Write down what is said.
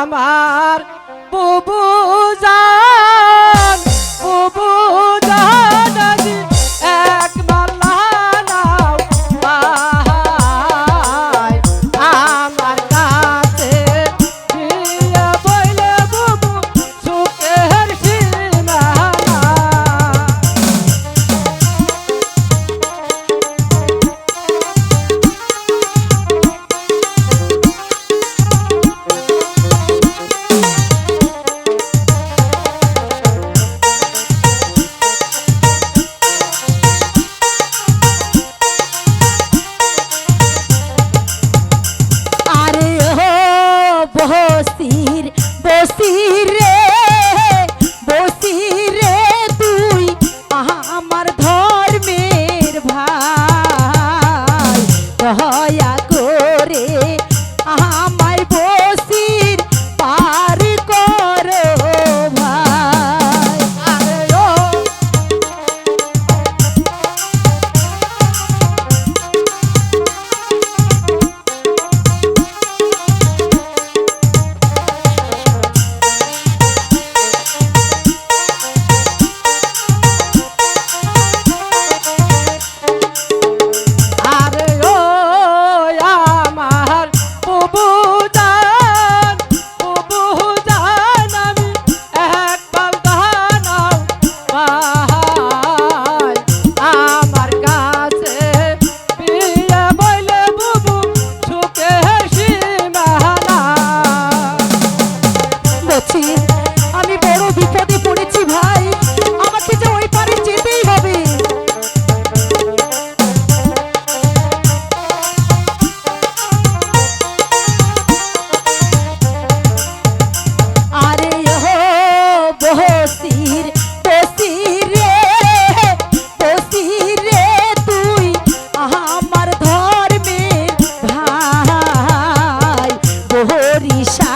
আমার বুবু জান বুবু জান আজি এক মালা নাও ভাই আমার কাছে দিয়া বইলে বুবু সুখের সীমানা। বসির রে বসির রে তুই আমার ধর্মের ভাই দয়া করে আমায় বসির পার করো ভাই। আরে ও আরে ও আমার বুবু জান আমি এক পালতা নাও ভাই আমার কাছে বিয়ে বইলে বুবু সুখের সীমানা। বসির আমি বড় বিপদে পড়েছি ভাই, আমাকে যে ওই পারে যেতেই হবে। আরে ও বসির বসির রে বসির রে তুই আমার ধর্মের ভাই বরিশা